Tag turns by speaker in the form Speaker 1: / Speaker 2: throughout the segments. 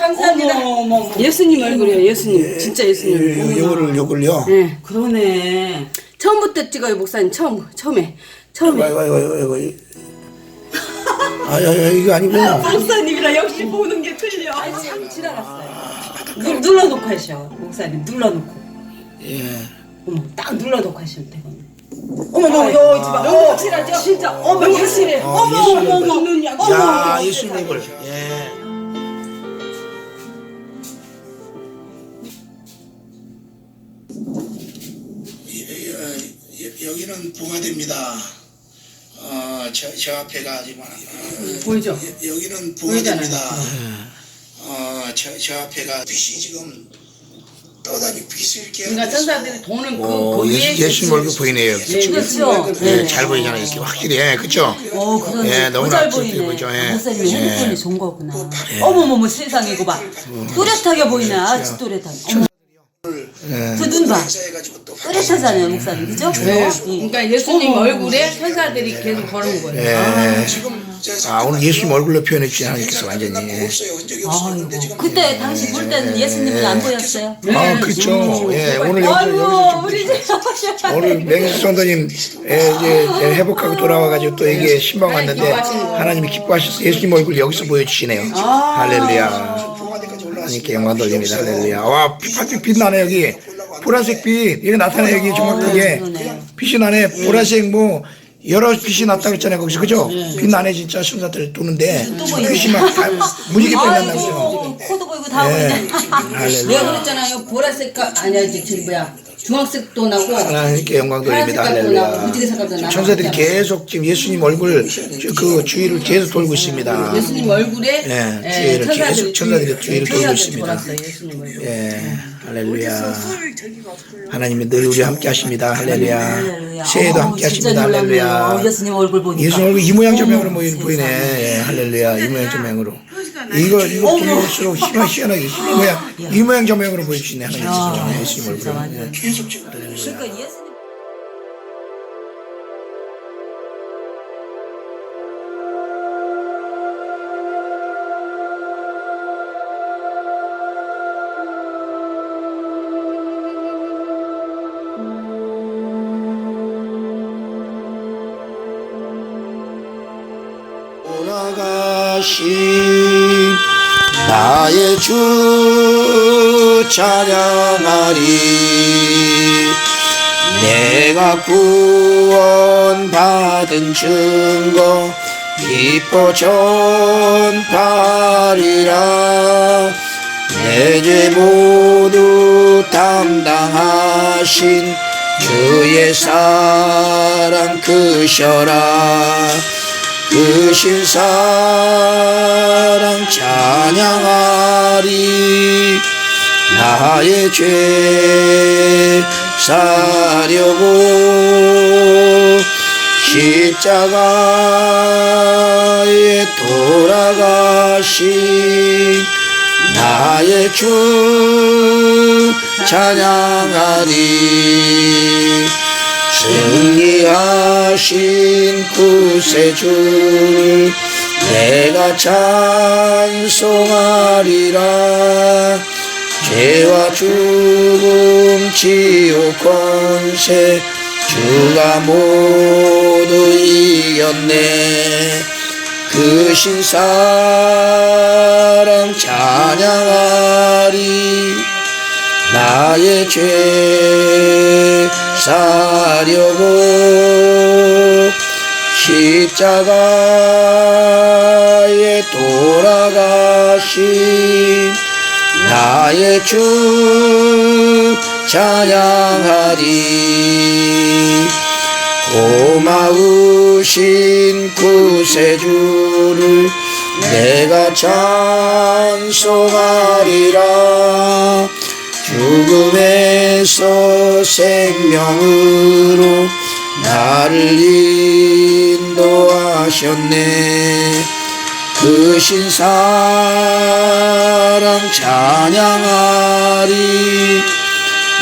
Speaker 1: 감사합니다.
Speaker 2: 어머.
Speaker 3: 예수님 얼굴이에요. 예수님. 진짜 예수님.
Speaker 4: 요걸요.
Speaker 3: 네.
Speaker 2: 그러네.
Speaker 3: 처음부터 찍어요, 목사님. 처음에.
Speaker 4: 아이고. 이거 아니구나.
Speaker 1: 목사님이랑 역시 보는 게 틀려.
Speaker 2: 참 지나갔어요. 눌러놓고 하셔. 목사님 눌러놓고.
Speaker 4: 예.
Speaker 2: 어머 딱 눌러놓고 하시면 되거든요.
Speaker 1: 어머,
Speaker 2: 너무 확실하죠? 진짜 어머 예수님. 어머 눈 약.
Speaker 4: 야, 예수님 얼굴. 예. 여기는 부가됩니다. 저 앞에가 아니면
Speaker 2: 보이죠?
Speaker 4: 여기는 부가됩니다. 저 앞에가 빛이 지금 떠다니 빛을 이렇게.
Speaker 2: 그러니까 천사들이 도는 그 위에
Speaker 4: 예수님 얼굴 보이네요.
Speaker 2: 그렇죠.
Speaker 4: 예, 잘 보이잖아요. 이렇게 확실히. 예, 그렇죠.
Speaker 1: 그러네.
Speaker 4: 예, 너무나
Speaker 1: 잘
Speaker 4: 앞서
Speaker 1: 보이네.
Speaker 4: 보이죠. 예.
Speaker 1: 목사님이
Speaker 4: 예.
Speaker 1: 핸드폰이 좋은 거구나. 어머머머 세상에 이거 봐. 또렷하게 보이네. 아주 또렷하게. 어머. 저 눈 봐. 또렷하잖아요, 목사님. 그죠?
Speaker 3: 네. 그러니까 예수님 얼굴에 천사들이 계속 걸은 거예요.
Speaker 4: 예. 오늘 예수님 얼굴로 표현해 주신 하나님께서 완전히.
Speaker 1: 아이고. 그때 당시 볼 때는 예수님은 안 보였어요?
Speaker 4: 그렇죠. 예, 오늘
Speaker 1: 아이고, 우리 이제.
Speaker 4: 오늘 맹수 성도님 이제 회복하고 돌아와가지고 또 이게 신방 왔는데 하나님이 기뻐하셔서 예수님 얼굴 여기서 보여주시네요. 할렐루야. 하나님께 영광 돌립니다. 할렐루야. 와, 빛 나네 여기. 보라색 빛 이게 나타나 여기 정확하게 빛이 나네. 보라색 뭐 여러 빛이 났다고 했잖아요 거기서. 그죠? 빛 나네 진짜 천사들 도는데 빛이 막 무지개 빛난다면서요.
Speaker 1: 코도 보이고 다 보이네.
Speaker 4: 할렐루야.
Speaker 3: 내가 그랬잖아요. 보라색깔 아니야 저기 뭐야 중앙색도 나고
Speaker 4: 하나님께 영광 돌립니다.
Speaker 3: 파란색깔도 나고
Speaker 4: 할렐루야.
Speaker 3: 무지개 색깔도 나고
Speaker 4: 천사들이 계속 지금 예수님 얼굴 그 주위를 계속 돌고 있습니다.
Speaker 3: 예수님 얼굴에
Speaker 4: 주위를 계속 천사들이 주위를 돌고 있습니다.
Speaker 3: 돌았어요. 예수님 얼굴.
Speaker 4: 예, 할렐루야. 하나님이 늘 우리 함께 하십니다. 할렐루야. 새해도 함께 하십니다. 할렐루야.
Speaker 1: 예수님 얼굴 보니까.
Speaker 4: 예수님 얼굴 이 모양 저 모양으로 보이네. 예, 할렐루야. 이 모양 저 모양으로. 이거 볼수록 희한하게 이 모양 저 모양으로 보여주시네. 하나님 예수님 얼굴.
Speaker 1: 완전.
Speaker 4: 계속 지금.
Speaker 1: 그러니까 예수님.
Speaker 4: 돌아가신 나의 주 찬양하리. 내가 구원받은 증거 기뻐 전파리라. 내 죄 모두 담당하신 주의 사랑 크셔라. 크신 사랑 찬양하리. 나의 죄 사려고 십자가에 돌아가신 나의 주 찬양하리. 승리하신 구세주를 내가 찬송하리라. 죄와 죽음 지옥 권세 주가 모두 이겼네. 크신 사랑 찬양하리. 나의 죄 사려고 십자가에 돌아가신 나의 주 찬양하리. 고마우신 구세주를 내가 찬송하리라. 죽음에서 생명으로 나를 인도하셨네. 크신 사랑 찬양하리.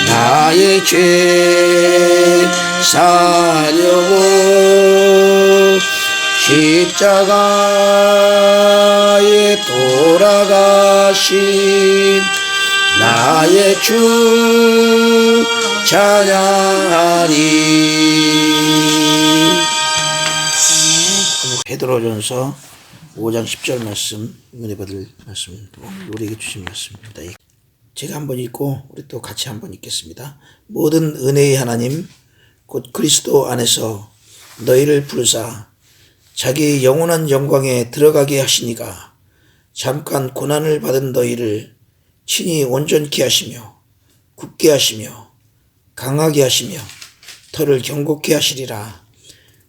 Speaker 4: 나의 죄 사려고 십자가에 돌아가신 나의 주 찬양하리. 베드로전서 5장 10절 말씀, 은혜 받을 말씀, 우리에게 주신 말씀입니다. 제가 한번 읽고 우리 또 같이 한번 읽겠습니다. 모든 은혜의 하나님 곧 그리스도 안에서 너희를 부르사 자기 영원한 영광에 들어가게 하시니가 잠깐 고난을 받은 너희를 친히 온전케 하시며 굳게 하시며 강하게 하시며 털을 경고케 하시리라.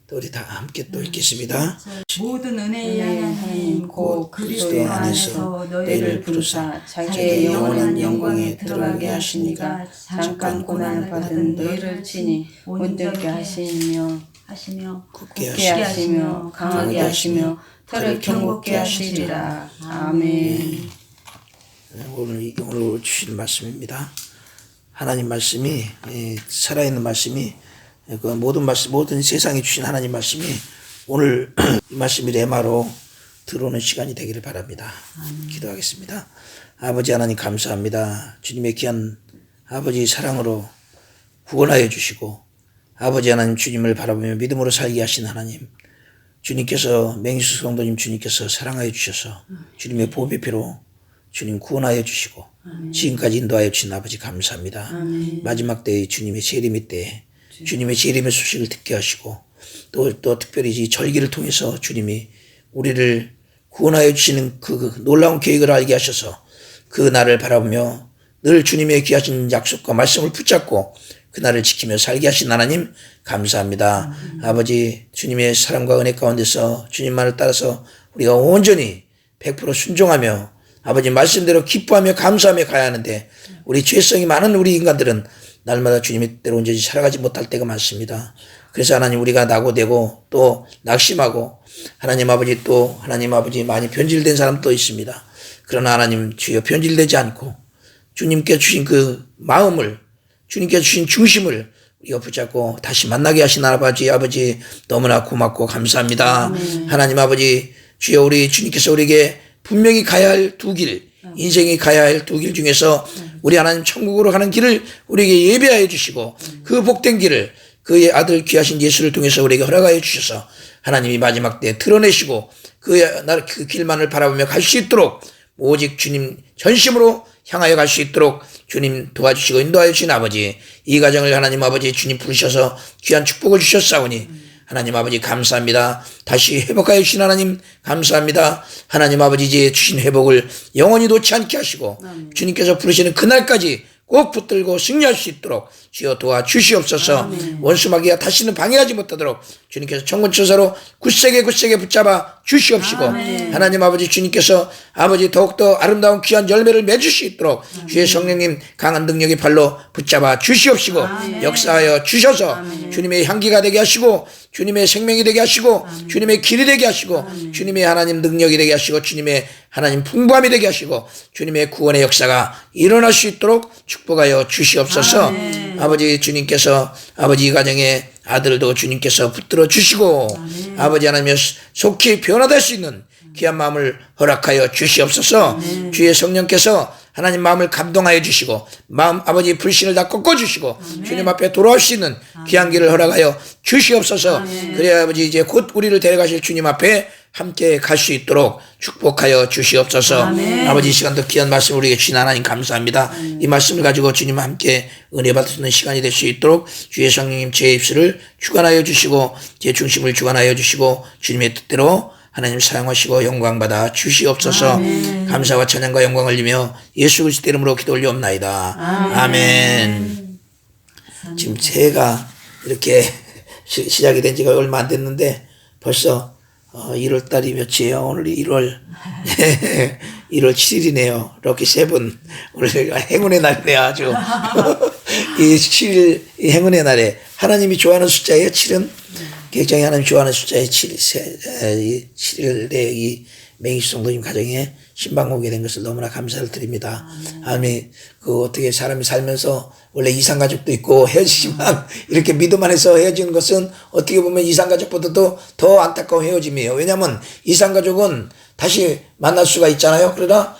Speaker 4: 또 우리 다 함께 또 읽겠습니다.
Speaker 1: 모든 은혜의 하나님 곧 그리스도 안에서 너희를 부르사
Speaker 3: 자기의 영원한 영광에 들어가게 하시니가 잠깐 고난을 받은 너희를 친히 온전케 하시며
Speaker 4: 굳게
Speaker 3: 굳게 하시며 강하게 하시며 털을 경고케 하시리라. 아멘.
Speaker 4: 오늘 주신 말씀입니다. 하나님 말씀이 살아있는 말씀이 그 모든 세상에 주신 하나님 말씀이 오늘 이 말씀이 레마로 들어오는 시간이 되기를 바랍니다. 기도하겠습니다. 아버지 하나님 감사합니다. 주님의 귀한 아버지 사랑으로 구원하여 주시고 아버지 하나님 주님을 바라보며 믿음으로 살게 하신 하나님, 주님께서 맹수 성도님 주님께서 사랑하여 주셔서 주님의 보배 피로 주님 구원하여 주시고 지금까지 인도하여 주신 아버지 감사합니다. 마지막 때의 주님의 재림의 때에 주님의 재림의 소식을 듣게 하시고 또 특별히 이 절기를 통해서 주님이 우리를 구원하여 주시는 그 놀라운 계획을 알게 하셔서 그 날을 바라보며 늘 주님의 귀하신 약속과 말씀을 붙잡고 그 날을 지키며 살게 하신 하나님 감사합니다. 아버지 주님의 사랑과 은혜 가운데서 주님만을 따라서 우리가 온전히 100% 순종하며 아버지 말씀대로 기뻐하며 감사하며 가야 하는데 우리 죄성이 많은 우리 인간들은 날마다 주님의 뜻대로 온전히 살아가지 못할 때가 많습니다. 그래서 하나님 우리가 낙오되고 또 낙심하고 하나님 아버지 또 하나님 아버지 많이 변질된 사람도 있습니다. 그러나 하나님 주여 변질되지 않고 주님께 주신 그 마음을 주님께 주신 중심을 우리가 붙잡고 다시 만나게 하신 아버지 너무나 고맙고 감사합니다. 하나님 아버지 주여 우리 주님께서 우리에게 분명히 가야 할 두 길, 인생이 가야 할 두 길 중에서 우리 하나님 천국으로 가는 길을 우리에게 예배하여 주시고 그 복된 길을 그의 아들 귀하신 예수를 통해서 우리에게 허락하여 주셔서 하나님이 마지막 때 드러내시고 그 길만을 바라보며 갈 수 있도록 오직 주님 전심으로 향하여 갈 수 있도록 주님 도와주시고 인도하여 주신 아버지, 이 가정을 하나님 아버지 주님 부르셔서 귀한 축복을 주셨사오니 하나님 아버지 감사합니다. 다시 회복하여 주신 하나님 감사합니다. 하나님 아버지 이제 주신 회복을 영원히 놓지 않게 하시고 주님께서 부르시는 그날까지 꼭 붙들고 승리할 수 있도록 주여 도와주시옵소서. 원수마귀가 다시는 방해하지 못하도록 주님께서 천군천사로 굳세게 붙잡아 주시옵시고 하나님 아버지 주님께서 아버지 더욱더 아름다운 귀한 열매를 맺을 수 있도록 주의 성령님 강한 능력의 발로 붙잡아 주시옵시고 역사하여 주셔서 주님의 향기가 되게 하시고 주님의 생명이 되게 하시고 주님의 길이 되게 하시고 주님의 하나님 능력이 되게 하시고 주님의 하나님 풍부함이 되게 하시고 주님의 구원의 역사가 일어날 수 있도록 축복하여 주시옵소서. 아버지 주님께서 아버지 이 가정에 아들도 주님께서 붙들어 주시고 아버지 하나님 속히 변화될 수 있는 귀한 마음을 허락하여 주시옵소서. 주의 성령께서 하나님 마음을 감동하여 주시고 마음 아버지 불신을 다 꺾어주시고 주님 앞에 돌아올 수 있는 귀한 길을 허락하여 주시옵소서. 그래야 아버지 이제 곧 우리를 데려가실 주님 앞에 함께 갈 수 있도록 축복하여 주시옵소서. 아버지 이 시간도 귀한 말씀 우리에게 주신 하나님 감사합니다. 이 말씀을 가지고 주님과 함께 은혜 받을 수 있는 시간이 될 수 있도록 주의 성령님 제 입술을 주관하여 주시고 제 중심을 주관하여 주시고 주님의 뜻대로 하나님 사용하시고 영광받아 주시옵소서. 감사와 찬양과 영광을 올리며 예수 그리스도 이름으로 기도 올리옵나이다. 아멘. 지금 새해가 이렇게 시작이 된 지가 얼마 안 됐는데 벌써 1월 달이 몇이에요? 오늘 1월 7일이네요. 럭키 세븐. 오늘 행운의 날이네요. 아주. 이 7일 이 행운의 날에 하나님이 좋아하는 숫자예요. 7은 굉장히 하나님 좋아하는 숫자의 7일에 이 맹희수 성도님 가정에 신방 오게 된 것을 너무나 감사를 드립니다. 하나님이 어떻게 사람이 살면서 원래 이상가족도 있고 헤어지지만 이렇게 믿음 안에서 헤어지는 것은 어떻게 보면 이상가족보다도 더 안타까운 헤어짐이에요. 왜냐하면 이상가족은 다시 만날 수가 있잖아요. 그러나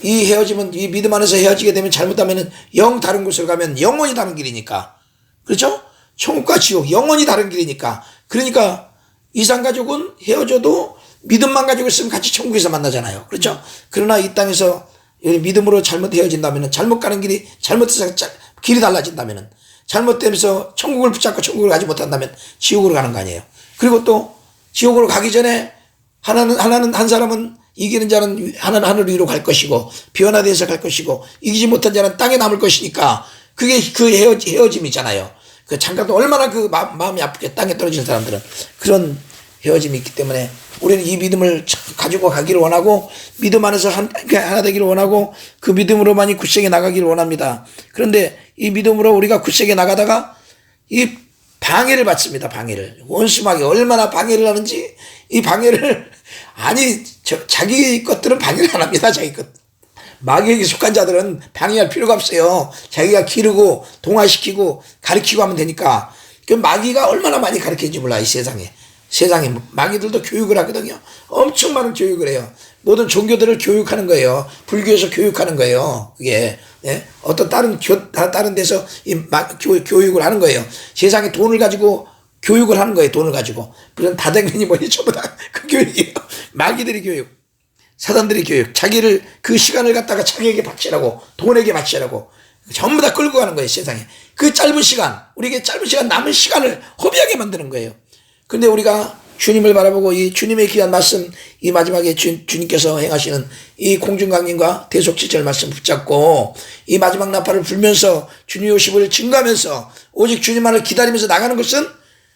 Speaker 4: 이 헤어짐은 이 믿음 안에서 헤어지게 되면 잘못하면 영 다른 곳을 가면 영원히 다른 길이니까. 그렇죠? 천국과 지옥 영원히 다른 길이니까. 그러니까 이산가족은 헤어져도 믿음만 가지고 있으면 같이 천국에서 만나잖아요. 그렇죠? 그러나 이 땅에서 믿음으로 잘못 헤어진다면 잘못 가는 길이 잘못해서 길이 달라진다면 잘못되면서 천국을 붙잡고 천국을 가지 못한다면 지옥으로 가는 거 아니에요. 그리고 또 지옥으로 가기 전에 한 사람은 이기는 자는 하늘 위로 갈 것이고 변화돼서 갈 것이고 이기지 못한 자는 땅에 남을 것이니까 그게 그 헤어짐이잖아요. 그 잠깐 얼마나 그 마음이 아프게 땅에 떨어지는 사람들은 그런 헤어짐이 있기 때문에 우리는 이 믿음을 가지고 가기를 원하고 믿음 안에서 하나 되기를 원하고 그 믿음으로만이 굳세게 나가기를 원합니다. 그런데 이 믿음으로 우리가 굳세게 나가다가 이 방해를 받습니다. 방해를. 원수마귀 얼마나 방해를 하는지 이 방해를 자기 것들은 방해를 안 합니다. 자기 것. 마귀에게 속한 자들은 방해할 필요가 없어요. 자기가 기르고 동화시키고 가르치고 하면 되니까. 그 마귀가 얼마나 많이 가르치는지 몰라 이 세상에. 세상에 마귀들도 교육을 하거든요. 엄청 많은 교육을 해요. 모든 종교들을 교육하는 거예요. 불교에서 교육하는 거예요. 그게 어떤 다른 데서 교육을 하는 거예요. 세상에 돈을 가지고 교육을 하는 거예요. 돈을 가지고. 그런 다댕면이 뭐니 전부 다 그 교육이에요. 마귀들이 교육. 사단들이 교육. 자기를 그 시간을 갖다가 자기에게 바치라고 돈에게 바치라고 전부 다 끌고 가는 거예요. 세상에. 그 짧은 시간 우리에게 짧은 시간 남은 시간을 허비하게 만드는 거예요. 근데 우리가 주님을 바라보고 이 주님의 귀한 말씀 이 마지막에 주님께서 행하시는 이 공중강림과 대속지절 말씀 붙잡고 이 마지막 나팔을 불면서 주님의 오심을 증거하면서 오직 주님만을 기다리면서 나가는 것은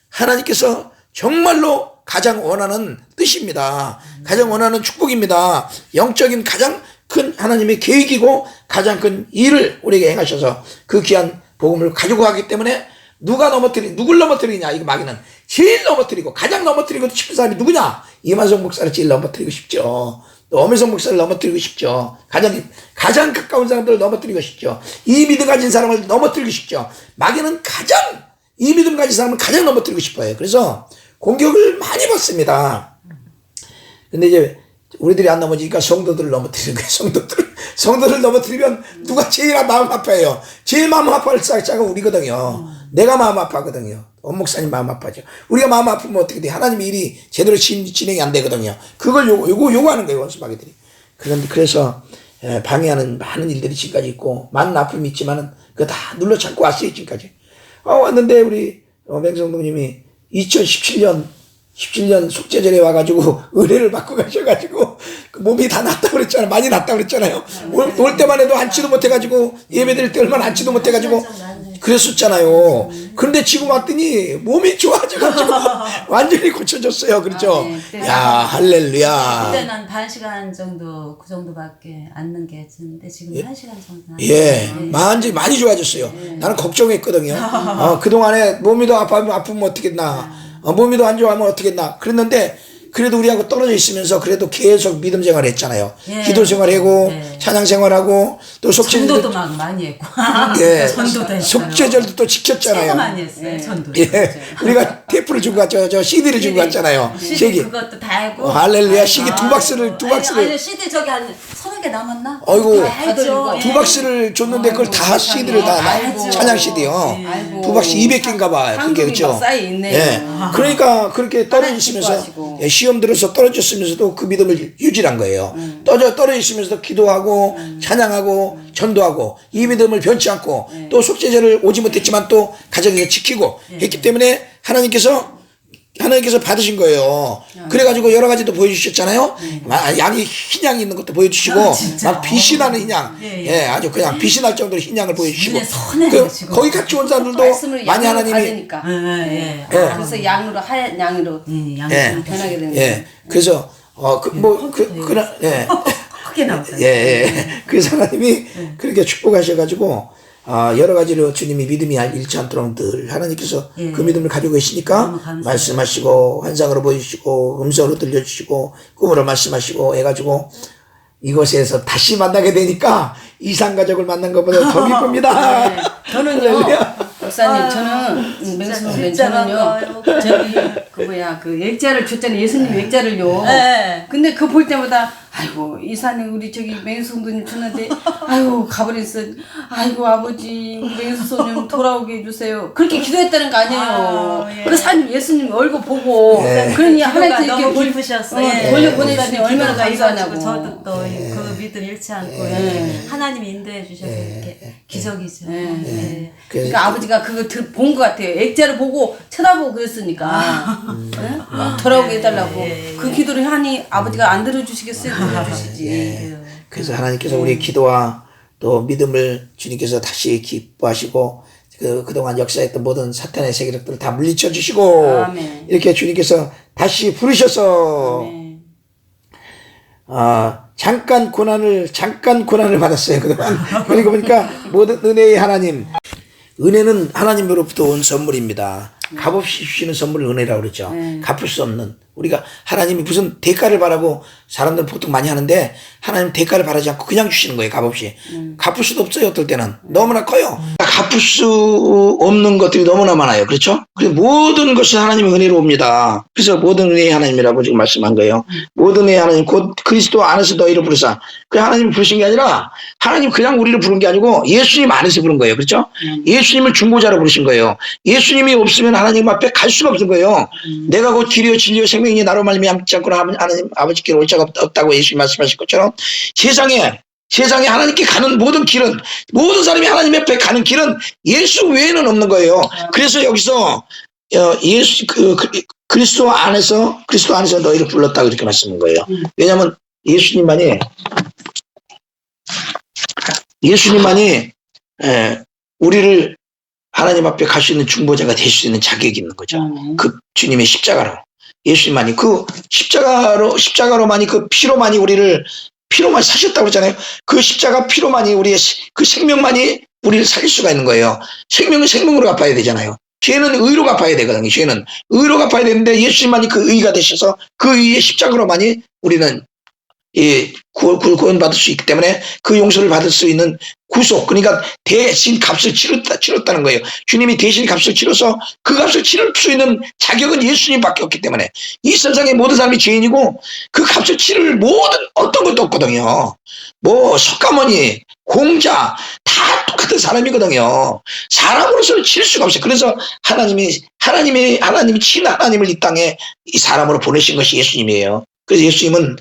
Speaker 4: 하나님께서 정말로 가장 원하는 뜻입니다. 가장 원하는 축복입니다. 영적인 가장 큰 하나님의 계획이고 가장 큰 일을 우리에게 행하셔서 그 귀한 복음을 가지고 가기 때문에 누굴 넘어뜨리냐 이거 마귀는 제일 넘어뜨리고 가장 넘어뜨리고 싶은 사람이 누구냐? 이만성 목사를 제일 넘어뜨리고 싶죠. 또 엄혜성 목사를 넘어뜨리고 싶죠. 가장 가까운 사람들을 넘어뜨리고 싶죠. 이 믿음 가진 사람을 넘어뜨리고 싶죠. 마귀는 이 믿음 가진 사람을 가장 넘어뜨리고 싶어요. 그래서 공격을 많이 받습니다. 근데 이제 우리들이 안 넘어지니까 성도들을 넘어뜨리는 거예요. 성도를 넘어뜨리면 누가 제일 마음 아파해요. 제일 마음 아파할 자가 우리거든요. 내가 마음 아파하거든요. 엄목사님 마음 아파하죠. 우리가 마음 아프면 어떻게 돼? 하나님의 일이 제대로 진행이 안 되거든요. 그걸 요구하는 거예요. 원수마귀들이. 그래서 방해하는 많은 일들이 지금까지 있고 많은 아픔이 있지만은 그거 다 눌러 참고 왔어요. 지금까지. 왔는데 우리 맹성동님이 2017년 속죄절에 와가지고 은혜를 받고 가셔가지고 몸이 다 낫다고 그랬잖아요. 많이 낫다고 그랬잖아요. 올 때만 해도 앉지도 못해가지고 예배 드릴 때 얼마나 앉지도 못해가지고 그랬었잖아요. 그런데 지금 왔더니 몸이 좋아져가지고 완전히 고쳐졌어요. 그렇죠? 야 할렐루야.
Speaker 3: 그때는 한 반 시간 정도 그 정도밖에 앉는 게 했는데 지금 1시간 정도.
Speaker 4: 많이 좋아졌어요. 나는 걱정했거든요. 그동안에 몸이 더 아프면 어떻겠나. 몸이 더 안 좋아하면 어떻겠나. 그랬는데 그래도 우리하고 떨어져 있으면서 그래도 계속 믿음 생활을 했잖아요. 기도 생활하고 찬양 생활하고 또
Speaker 3: 전도도 막 많이 했고 전도도 했어요.
Speaker 4: 속죄절도 또 지켰잖아요.
Speaker 3: 제가 많이 했어요. 전도.
Speaker 4: 우리가 테이프를 주고 갔죠. 저 CD를 주고 갔잖아요.
Speaker 3: CD 그것도 다 하고.
Speaker 4: 할렐루야. CD 두 박스를.
Speaker 3: 아니 CD 저기 한 30개 남았나?
Speaker 4: 아이고
Speaker 3: 다 했죠.
Speaker 4: 두 박스를 줬는데 그걸 다 CD를 찬양 CD요. 두 박스 200개인가 봐. 그게 그렇죠. 그러니까 그렇게 떨어지시면서 시험 들어서 떨어졌으면서도 그 믿음을 유지한 거예요. 떨어지시면서도 기도하고 찬양하고 전도하고 이 믿음을 변치 않고 또 속죄제를 오지 못했지만 또 가정에서 지키고 했기 때문에 하나님께서 받으신 거예요. 그래가지고 여러 가지도 보여주셨잖아요. 양이 흰 양이 있는 것도 보여주시고 막 빛이 나는 흰 양, 아주 그냥 빛이 날 정도로 흰 양을 보여주시고 거기 같이 온 사람들도 많이 하나님이
Speaker 3: 그래서 양으로 하얀 양으로 변하게 되는 거예요.
Speaker 4: 그래서
Speaker 3: 크게 나왔어요.
Speaker 4: 그래서 하나님이 그렇게 축복하셔가지고 여러 가지로 주님이 믿음이 잃지 않도록 늘 하나님께서 그 믿음을 가지고 계시니까 말씀하시고 환상으로 보여주시고 음성으로 들려주시고 꿈으로 말씀하시고 해가지고 이곳에서 다시 만나게 되니까 이상가족을 만난 것보다 더 기쁩니다.
Speaker 3: 네. 저는요, 목사님, 저는 맹수님,
Speaker 1: 진짜
Speaker 3: 저는요,
Speaker 1: 반가워요.
Speaker 3: 저기 그 뭐야 그 액자를 줬잖아요. 예수님 액자를요.
Speaker 1: 네.
Speaker 3: 근데 그거 볼 때마다 아이고 이사님 우리 저기 맹수님 주는데 아이고 가버렸어. 아이고 아버지 우리 맹수님 돌아오게 해주세요. 그렇게 기도했다는 거 아니에요.
Speaker 1: 아, 예.
Speaker 3: 그 사람 예수님 얼굴 보고 그러니 하나님께
Speaker 1: 너무
Speaker 3: 이렇게
Speaker 1: 기쁘셨어요.
Speaker 3: 돌려보내주니 얼마나
Speaker 1: 기도가
Speaker 3: 감사하냐고.
Speaker 1: 이루어지고 저도 또 그 믿음 잃지 않고 하나님이 인도해 주셔서 이렇게 기적이죠. 네.
Speaker 3: 그러니까 아버지가 그거 본 것 같아요. 액자를 보고 쳐다보고 그랬으니까 네? 돌아오게 해달라고 그 기도를 하니 아버지가 안 들어주시겠어요? 들어주시지.
Speaker 4: 그래서 하나님께서 우리의 기도와 또 믿음을 주님께서 다시 기뻐하시고 그동안 역사했던 모든 사탄의 세력들을 다 물리쳐 주시고
Speaker 3: 아멘.
Speaker 4: 이렇게 주님께서 다시 부르셔서 잠깐 고난을 받았어요 그동안. 그리고 보니까 모든 은혜의 하나님, 은혜는 하나님으로부터 온 선물입니다. 값없이 주시는 선물을 은혜라고 그러죠. 갚을 수 없는. 우리가 하나님이 무슨 대가를 바라고 사람들은 보통 많이 하는데 하나님 대가를 바라지 않고 그냥 주시는 거예요. 값없이. 갚을 수도 없어요. 어떨 때는. 너무나 커요. 갚을 수 없는 것들이 너무나 많아요. 그렇죠? 그래서 모든 것이 하나님의 은혜로 옵니다. 그래서 모든 은혜의 하나님이라고 지금 말씀한 거예요. 모든 은혜의 하나님 곧 그리스도 안에서 너희를 부르사. 그 하나님이 부르신 게 아니라 하나님 그냥 우리를 부른 게 아니고 예수님 안에서 부른 거예요. 그렇죠? 예수님을 중보자로 부르신 거예요. 예수님이 없으면 하나님 앞에 갈 수가 없는 거예요. 내가 곧 길이요 진리요 생명이니 나로 말미암지 않고는 하나님 아버지께로 올 자가 없다고 예수님 말씀하신 것처럼 세상에 하나님께 가는 모든 길은, 모든 사람이 하나님 앞에 가는 길은 예수 외에는 없는 거예요. 그래서 여기서 그리스도 안에서 너희를 불렀다고 이렇게 말씀한 거예요. 왜냐하면 예수님만이 우리를 하나님 앞에 갈 수 있는 중보자가 될 수 있는 자격이 있는 거죠. 그 주님의 십자가로. 예수님만이 그 십자가로만이 그 피로만이 피로만 사셨다고 그러잖아요. 그 십자가 피로만이 우리의 그 생명만이 우리를 살릴 수가 있는 거예요. 생명은 생명으로 갚아야 되잖아요. 죄는 의로 갚아야 되거든요. 죄는 의로 갚아야 되는데 예수님만이 그 의가 되셔서 그 의의 십자가로만이 우리는 구원받을 수 있기 때문에 그 용서를 받을 수 있는 구속, 그러니까 대신 값을 치렀다는 거예요. 주님이 대신 값을 치러서 그 값을 치를 수 있는 자격은 예수님밖에 없기 때문에 이 세상의 모든 사람이 죄인이고 그 값을 치를 모든 어떤 것도 없거든요. 뭐 석가모니, 공자 다 똑같은 사람이거든요. 사람으로서는 칠 수가 없어요. 그래서 하나님이 친 하나님을 이 땅에 이 사람으로 보내신 것이 예수님이에요. 그래서 예수님은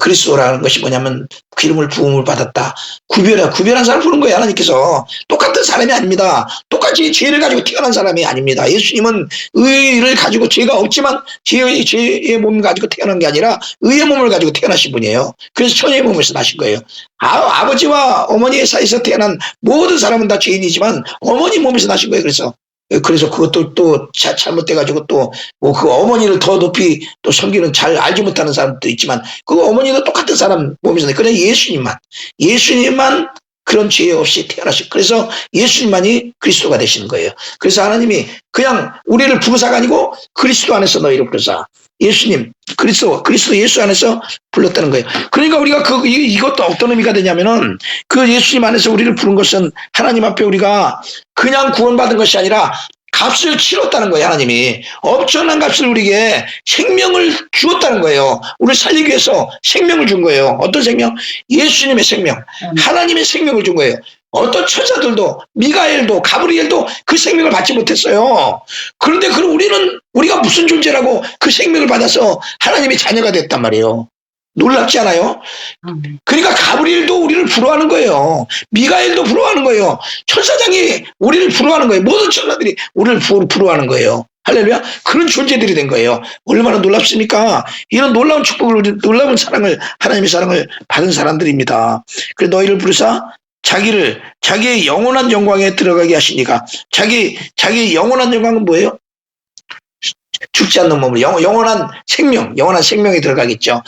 Speaker 4: 그리스도라는 것이 뭐냐면 기름을 부음을 받았다. 구별한 사람을 부른 거예요. 하나님께서. 똑같은 사람이 아닙니다. 똑같이 죄를 가지고 태어난 사람이 아닙니다. 예수님은 의를 가지고 죄가 없지만 죄의 몸을 가지고 태어난 게 아니라 의의 몸을 가지고 태어나신 분이에요. 그래서 처녀의 몸에서 나신 거예요. 아버지와 어머니의 사이에서 태어난 모든 사람은 다 죄인이지만 어머니 몸에서 나신 거예요. 그래서 그것도 또 잘못돼가지고 또 뭐 그 어머니를 더 높이 또 섬기는 잘 알지 못하는 사람도 있지만 그 어머니도 똑같은 사람 몸에서 그냥 예수님만 그런 죄 없이 태어나시고 그래서 예수님만이 그리스도가 되시는 거예요. 그래서 하나님이 그냥 우리를 부르사가 아니고 그리스도 안에서 너희를 부르사. 예수님 그리스도 예수 안에서 불렀다는 거예요. 그러니까 우리가 이것도 어떤 의미가 되냐면은 그 예수님 안에서 우리를 부른 것은 하나님 앞에 우리가 그냥 구원받은 것이 아니라 값을 치렀다는 거예요. 하나님이 엄청난 값을 우리에게 생명을 주었다는 거예요. 우리를 살리기 위해서 생명을 준 거예요. 어떤 생명? 예수님의 생명, 하나님의 생명을 준 거예요. 어떤 천사들도 미가엘도 가브리엘도 그 생명을 받지 못했어요. 그런데 그럼 우리가 무슨 존재라고 그 생명을 받아서 하나님의 자녀가 됐단 말이에요. 놀랍지 않아요? 그러니까 가브리엘도 우리를 부러워하는 거예요. 미가엘도 부러워하는 거예요. 천사장이 우리를 부러워하는 거예요. 모든 천사들이 우리를 부러워하는 거예요. 할렐루야. 그런 존재들이 된 거예요. 얼마나 놀랍습니까? 이런 놀라운 축복을, 놀라운 사랑을, 하나님의 사랑을 받은 사람들입니다. 그래서 너희를 부르사 자기의 영원한 영광에 들어가게 하시니까 자기의 영원한 영광은 뭐예요? 죽지 않는 몸을 영원한 생명에 들어가겠죠.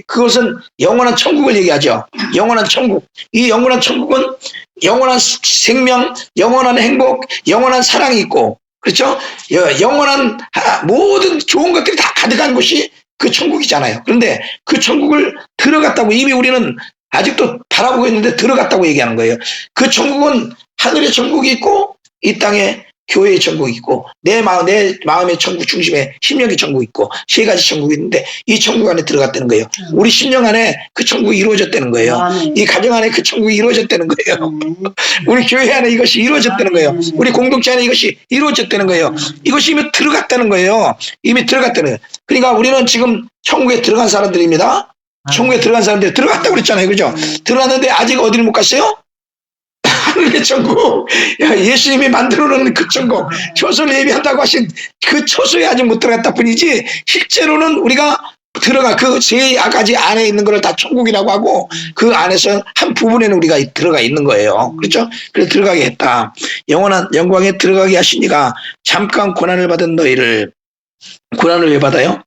Speaker 4: 그것은 영원한 천국을 얘기하죠. 영원한 천국. 이 영원한 천국은 영원한 생명, 영원한 행복, 영원한 사랑이 있고, 그렇죠? 영원한 모든 좋은 것들이 다 가득한 곳이 그 천국이잖아요. 그런데 그 천국을 들어갔다고 이미 우리는 아직도 바라보고 있는데 들어갔다고 얘기하는 거예요. 그 천국은 하늘의 천국이 있고 이 땅에 교회의 천국이 있고 내 마음의 천국 중심에 심령의 천국이 있고 세 가지 천국이 있는데 이 천국 안에 들어갔다는 거예요. 우리 심령 안에 그 천국이 이루어졌다는 거예요. 이 가정 안에 그 천국이 이루어졌다는 거예요. 우리 교회 안에 이것이 이루어졌다는 거예요. 우리 공동체 안에 이것이 이루어졌다는 거예요. 이것이 이미 들어갔다는 거예요. 이미 들어갔다는 거예요. 그러니까 우리는 지금 천국에 들어간 사람들입니다. 천국에 들어간 사람들이 들어갔다고 그랬잖아요. 그죠? 들어갔는데 아직 어디를 못 갔어요? 하늘의 천국, 예수님이 만들어 놓은 그 천국, 처소를 예비한다고 하신 그 처소에 아직 못 들어갔다 뿐이지, 실제로는 우리가 들어가, 그 세 가지 안에 있는 것을 다 천국이라고 하고, 그 안에서 한 부분에는 우리가 들어가 있는 거예요. 그렇죠? 그래서 들어가게 했다. 영원한 영광에 들어가게 하시니가 잠깐 고난을 받은 너희를, 고난을 왜 받아요?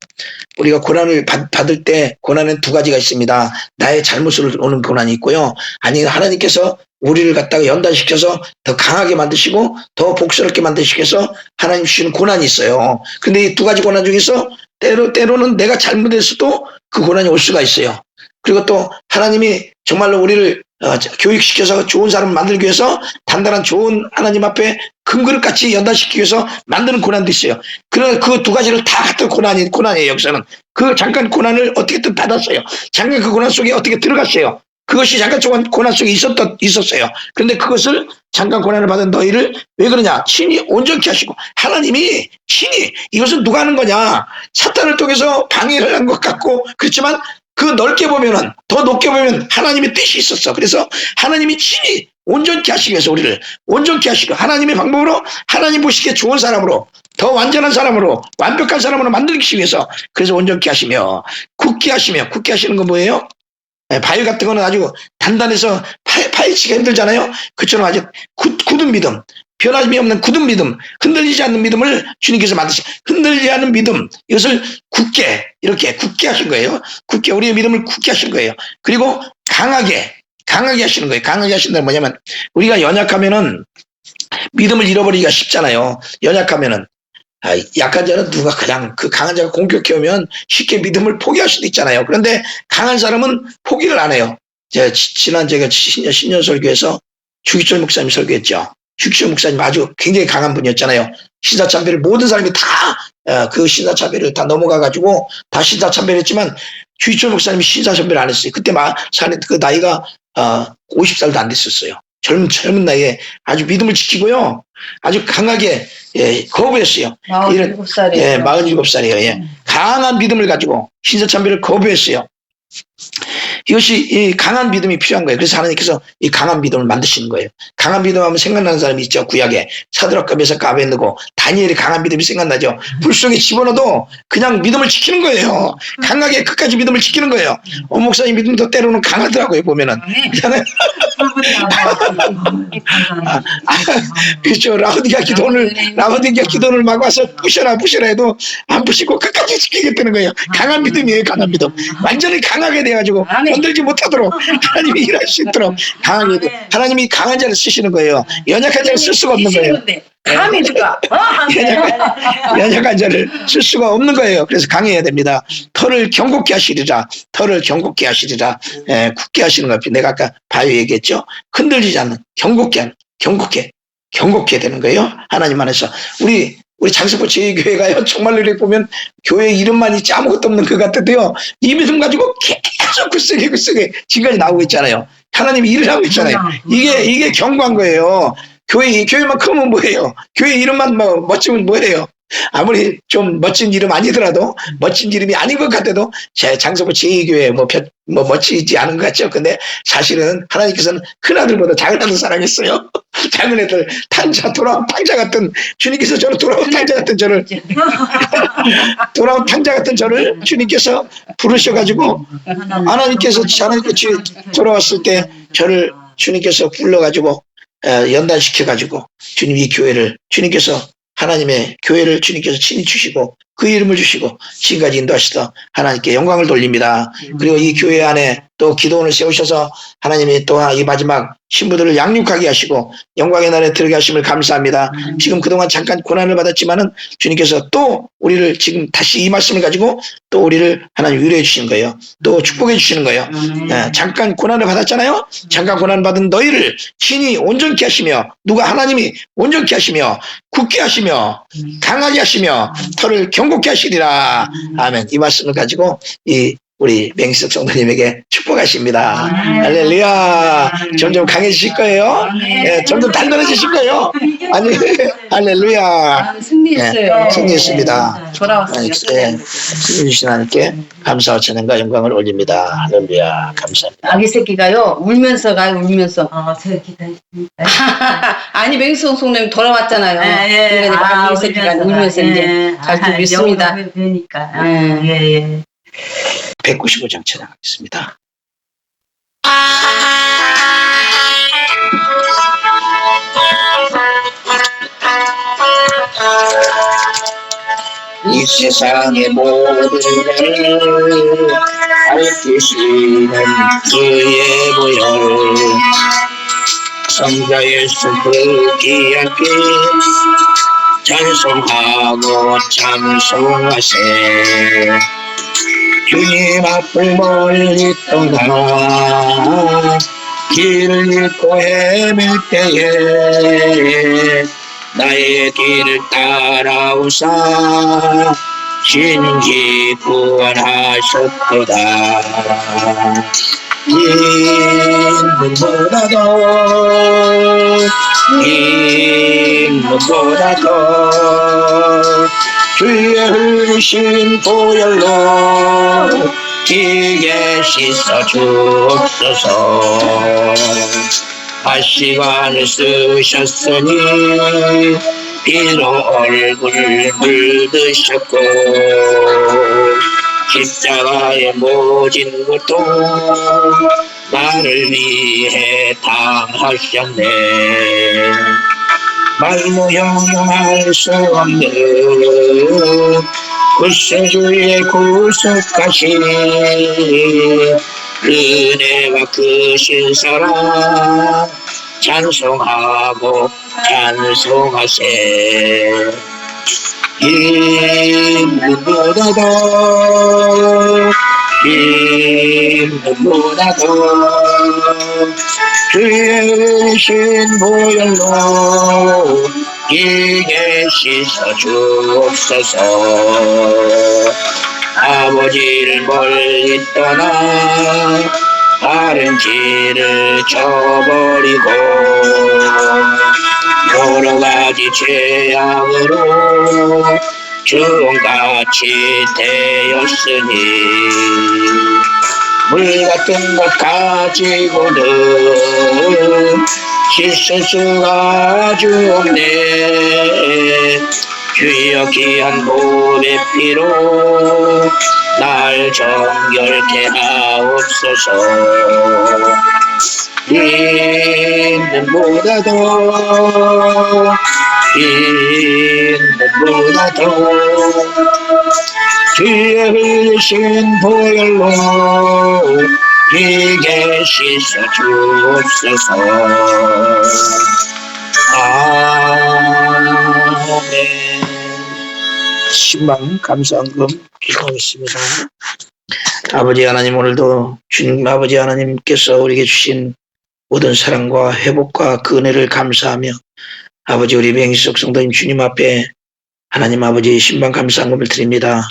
Speaker 4: 우리가 고난을 받을 때 고난은 두 가지가 있습니다. 나의 잘못으로 오는 고난이 있고요. 아니면 하나님께서 우리를 갖다가 연단시켜서 더 강하게 만드시고 더 복스럽게 만드시켜서 하나님 주시는 고난이 있어요. 근데 이 두 가지 고난 중에서 때로는 내가 잘못했어도 그 고난이 올 수가 있어요. 그리고 또 하나님이 정말로 우리를 교육시켜서 좋은 사람을 만들기 위해서 단단한 좋은 하나님 앞에 큰 그릇같이 연단시키기 위해서 만드는 고난도 있어요. 그러나 그 두 가지를 다 갖던 고난이에요. 여기서는 그 잠깐 고난을 어떻게든 받았어요. 잠깐 그 고난 속에 어떻게 들어갔어요. 그것이 잠깐 고난 속에 있었어요. 그런데 그것을 잠깐 고난을 받은 너희를 왜 그러냐? 친히 온전케 하시고 하나님이 친히 이것은 누가 하는 거냐? 사탄을 통해서 방해를 한 것 같고 그렇지만 그 넓게 보면은 더 높게 보면 하나님의 뜻이 있었어. 그래서 하나님이 친히 온전케 하시기 위해서 우리를 온전케 하시고 하나님의 방법으로 하나님 보시기에 좋은 사람으로 더 완전한 사람으로 완벽한 사람으로 만들기 위해서 그래서 온전케 하시며 굳게 하시는 건 뭐예요? 바위 같은 거는 아주 단단해서 파헤치기가 힘들잖아요. 그처럼 아주 굳은 믿음, 변함이 없는 굳은 믿음, 흔들리지 않는 믿음을 주님께서 만드신 흔들리지 않는 믿음, 이것을 이렇게 굳게 하신 거예요. 우리의 믿음을 굳게 하신 거예요. 그리고 강하게 하시는 거예요. 강하게 하신다는 뭐냐면 우리가 연약하면은 믿음을 잃어버리기가 쉽잖아요. 연약하면은 약한 자는 누가 그냥 그 강한 자가 공격해 오면 쉽게 믿음을 포기할 수도 있잖아요. 그런데 강한 사람은 포기를 안 해요. 제가 신년 설교에서 주기철 목사님 설교했죠. 주기철 목사님 아주 굉장히 강한 분이었잖아요. 신사참배를 모든 사람이 다 그 신사참배를 다 넘어가가지고 다 신사참배를 했지만 주기철 목사님이 신사참배를 안 했어요. 그때 그 나이가 50살도 안 됐었어요. 젊은 나이에 아주 믿음을 지키고요. 아주 강하게 거부했어요.
Speaker 3: 47살이에요.
Speaker 4: 47살이에요. 강한 믿음을 가지고 신사참배를 거부했어요. 이것이 이 강한 믿음이 필요한 거예요. 그래서 하나님께서 이 강한 믿음을 만드시는 거예요. 강한 믿음 하면 생각나는 사람이 있죠. 구약에 사드락과 메삭과 아벤느고 다니엘의 강한 믿음이 생각나죠. 불 속에 집어넣어도 그냥 믿음을 지키는 거예요. 강하게 끝까지 믿음을 지키는 거예요. 목사님 믿음도 때로는 강하더라고요. 보면은 그렇죠. 라우디가 기도를 막 와서 부셔라 해도 안 부시고 끝까지 지키겠다는 거예요. 강한 믿음이에요. 강한 믿음. 완전히 강하게 돼가지고 건들지 못하도록 하나님이 일할 수 있도록 강하게 하나님이 강한 자를 쓰시는 거예요. 연약한 자를 쓸 수가 없는 거예요.
Speaker 3: 감히 누가
Speaker 4: 연약한 자를 쓸 수가 없는 거예요. 그래서 강해야 됩니다. 털을 경고케 하시리라. 굳게 하시는 것 같아요. 내가 아까 바위 얘기했죠. 흔들리지 않는 경고케 되는 거예요. 하나님 안에서 우리 장세포 제2교회가요. 정말로 이렇게 보면 교회 이름만 있지 아무것도 없는 것 같은데요. 이 믿음 가지고 계속 굳세게 지금까지 나오고 있잖아요. 하나님이 일을 하고 있잖아요. 이게 견고한 거예요. 교회만 크면 뭐예요? 교회 이름만 멋지면 뭐예요? 아무리 좀 멋진 이름 아니더라도 멋진 이름이 아닌 것 같아도 제 장세포 제2교회 멋지지 않은 것 같죠. 근데 사실은 하나님께서는 큰 아들보다 작은 아들 사랑했어요. 작은 애들 돌아온 탕자 같은 주님께서 돌아온 탕자 같은 저를 주님께서 부르셔가지고 하나님께서 돌아왔을 때 저를 주님께서 불러가지고 연단시켜가지고 주님 이 교회를 주님께서 하나님의 교회를 주님께서 친히 주시고 그 이름을 주시고 지금까지 인도하시다 하나님께 영광을 돌립니다. 그리고 이 교회 안에 또 기도원을 세우셔서 하나님이 또한 이 마지막 신부들을 양육하게 하시고 영광의 날에 들어게 하심을 감사합니다. 지금 그동안 잠깐 고난을 받았지만은 주님께서 또 우리를 지금 다시 이 말씀을 가지고 또 우리를 하나님 위로해 주시는 거예요. 또 축복해 주시는 거예요. 잠깐 고난을 받았잖아요. 잠깐 고난 받은 너희를 신이 온전케 하시며 누가 하나님이 온전케 하시며 굳게 하시며 강하게 하시며 털을 경고케 하시리라. 아멘. 이 말씀을 가지고 이 우리 맹석 성도님에게 축복하십니다. 할렐루야. 점점 강해지실 거예요. 예, 점점 단단해지실 거예요. 아니, 할렐루야.
Speaker 3: 승리했어요.
Speaker 4: 예, 승리했습니다.
Speaker 3: 돌아왔어요.
Speaker 4: 예, 승리 주신 하나님께 감사와 찬양과 영광을 올립니다. 할렐루야. 감사합니다.
Speaker 3: 아기 새끼가요 울면서 가요 울면서.
Speaker 1: 저 기다립니다.
Speaker 3: 아니 맹수홍 송님 돌아왔잖아요.
Speaker 1: 예,
Speaker 3: 그러니까 아기 새끼가 울면서 이제 잘 좀 믿습니다.
Speaker 1: 되니까.
Speaker 3: 예.
Speaker 1: 예.
Speaker 4: 195장 찬양하겠습니다. 이 세상의 모든 것을 알피시는 그의 보혈 성자 예수 그 귀한 피 찬송하고 찬송하세 주님 앞을 멀리 떠나 길을 잃고 헤맬 때에 나의 길을 따라오사 신지 구원하셨도다. 인문보다도 주의 흘리신 보혈로 길게 씻어 주옵소서. 가시관을 쓰셨으니 피로 얼굴을 물드셨고 십자가의 모진 것도 나를 위해 당하셨네. 말로 형용할 수 없는 구세주의 구속하신 은혜와 그 신사랑 찬송하고 찬송하세. 인문보다도 주의 신 보혈로 길게 씻어 주옵소서. 아버지를 멀리 떠나 다른 길을 쳐버리고 여러 가지 죄악으로 주홍같이 되었으니 물 같은 것 가지고는 씻을 수가 아주 없네. 주여 귀한 몸의 피로 날 정결케 하옵소서. 인문보다도 주의 흘리신 보혈로 길게 씻어 주옵소서. 아멘. 신방 감사한금 기도하겠습니다. 아버지 하나님, 오늘도 주님 아버지 하나님께서 우리에게 주신 모든 사랑과 회복과 그 은혜를 감사하며 아버지 우리 맹희석 성도님 주님 앞에 하나님 아버지 신방 감사한금을 드립니다.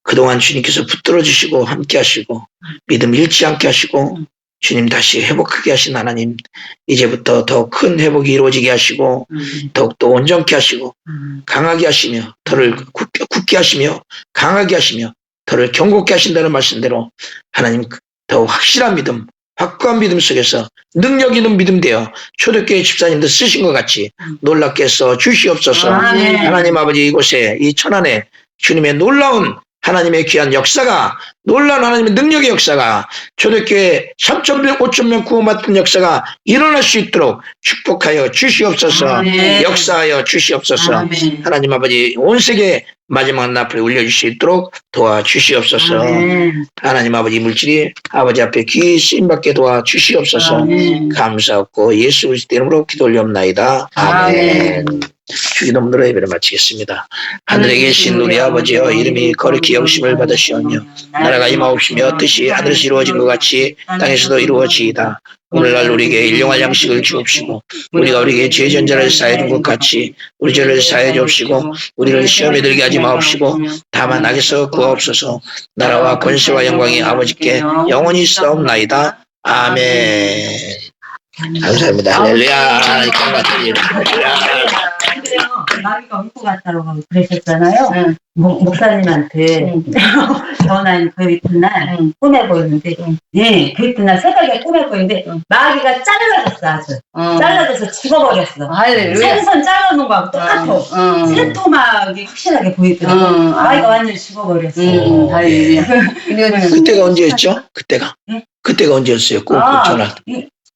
Speaker 4: 그동안 주님께서 붙들어 주시고 함께 하시고 믿음 잃지 않게 하시고 주님 다시 회복하게 하신 하나님, 이제부터 더 큰 회복이 이루어지게 하시고 더욱더 온전케 하시고 강하게 하시며 털을 굳게 하시며 강하게 하시며 털을 경고케 하신다는 말씀대로 하나님 더 확실한 믿음, 확고한 믿음 속에서 능력 있는 믿음 되어 초대교회 집사님들 쓰신 것 같이 놀랍게 써 주시옵소서. 하나님 아버지, 이곳에 이 천안에 주님의 놀라운 하나님의 귀한 역사가, 놀라운 하나님의 능력의 역사가, 초대교회 3,000명 5,000명 구원받던 역사가 일어날 수 있도록 축복하여 주시옵소서.
Speaker 1: 아멘.
Speaker 4: 역사하여 주시옵소서.
Speaker 1: 아멘.
Speaker 4: 하나님 아버지 온 세계 마지막 나팔에 울려줄 수 있도록 도와주시옵소서.
Speaker 1: 아멘.
Speaker 4: 하나님 아버지 물질이 아버지 앞에 귀 쓰임받게 도와주시옵소서.
Speaker 1: 아멘.
Speaker 4: 감사하고 예수 그리스도 이름으로 기도 올리옵나이다. 아멘. 주기도문으로 예배를 마치겠습니다. 하늘에 계신 우리 아버지여, 이름이 거룩히 여기심을 받으시오며 나라가 임하옵시며 뜻이 하늘에서 이루어진 것 같이 땅에서도 이루어지이다. 오늘날 우리에게 일용할 양식을 주옵시고 우리가 우리에게 죄 전자를 사해준 것 같이 우리 죄를 사해 주옵시고 우리를 시험에 들게 하지 마옵시고 다만 악에서 구하옵소서. 나라와 권세와 영광이 아버지께 영원히 있사옵나이다. 아멘. 감사합니다. 할렐루야.
Speaker 1: 그래요. 마귀가 올 것 같다고 그러셨잖아요. 목사님한테 전화한 그 이튿날 꿈에 보였는데, 예, 그 이튿날 새벽에 꿈에 보였는데, 마귀가 잘라졌어, 아주. 잘라져서 죽어버렸어.
Speaker 3: 할렐루야.
Speaker 1: 생선 잘라놓은 거하고 똑같아. 새토막이 확실하게 보이더라고. 마귀가 완전히 죽어버렸어.
Speaker 3: 할렐루야.
Speaker 4: 그때가 언제였죠? 그때가?
Speaker 1: 네?
Speaker 4: 그때가 언제였어요? 꼭 전화.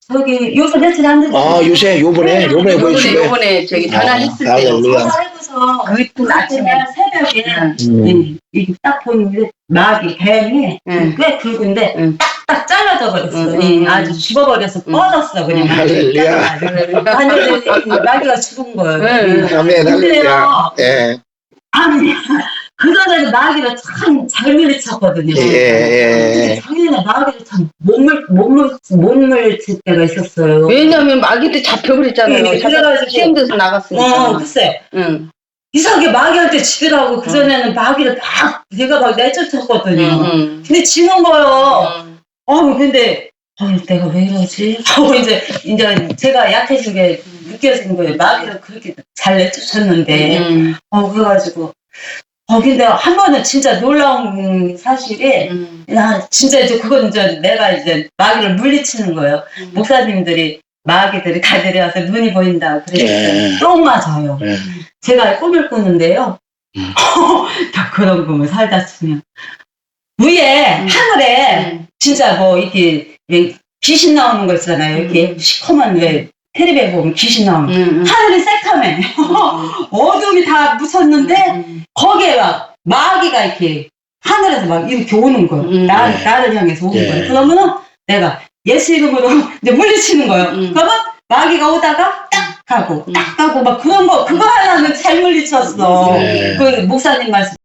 Speaker 1: 저기, 요새 며칠 안 됐어.
Speaker 4: 아, 요번에 보여주신 거예요?
Speaker 3: 요번에 저기 전화했을 때.
Speaker 4: 할렐루야.
Speaker 1: 전화해서
Speaker 3: 그 이튿 아침에.
Speaker 1: 새벽에 이게 딱 보는데 마귀 뱀이 꽤 굵은데 딱딱 잘라져 버렸어. 아주 죽어버려서 뻗었어 그냥.
Speaker 4: 할렐루야.
Speaker 1: 완전히 마귀가 죽은 거예요.
Speaker 4: 아멘. 할렐루야. 예.
Speaker 1: 아니 그전에는 마귀를 참 잘 물리쳤거든요.
Speaker 4: 예.
Speaker 1: 작년에 마귀를 참 못 물칠 때가 있었어요.
Speaker 3: 왜냐면 마귀도 잡혀버렸잖아요.
Speaker 1: 네, 그래가지고
Speaker 3: 시험돼서 나갔으니까.
Speaker 1: 글쎄.
Speaker 3: 응.
Speaker 1: 이상하게 마귀한테 지더라고. 그전에는 마귀를 막 내가 막 내쫓았거든요. 근데 지는 거예요. 근데 내가 왜 이러지? 하고 이제 제가 약해진 게 느껴지는 거예요. 마귀를 그렇게 잘 내쫓았는데. 그래가지고 근데 한 번은 진짜 놀라운 사실이 나 진짜 이제 그건 이제 내가 이제 마귀를 물리치는 거예요. 목사님들이 마귀들이 다 내려와서 눈이 보인다 그랬어요. 똥 맞아요. 제가 꿈을 꾸는데요. 그런 꿈을 살다 치면 위에 하늘에 진짜 뭐 이렇게 귀신 나오는 거 있잖아요. 이렇게 시커먼 왜 텔레비에 보면 귀신 나오는 하늘이 새카매. 어둠이 다 묻혔는데 거기에 막 마귀가 이렇게 하늘에서 막 이렇게 오는 거예요. 나를 향해서 오는 거예요. 그러면은 내가 예수 이름으로 이제 물리치는 거예요. 그러면 마귀가 오다가 딱 가고 막 그런 거 그거 하나는 잘 물리쳤어. 그 목사님 말씀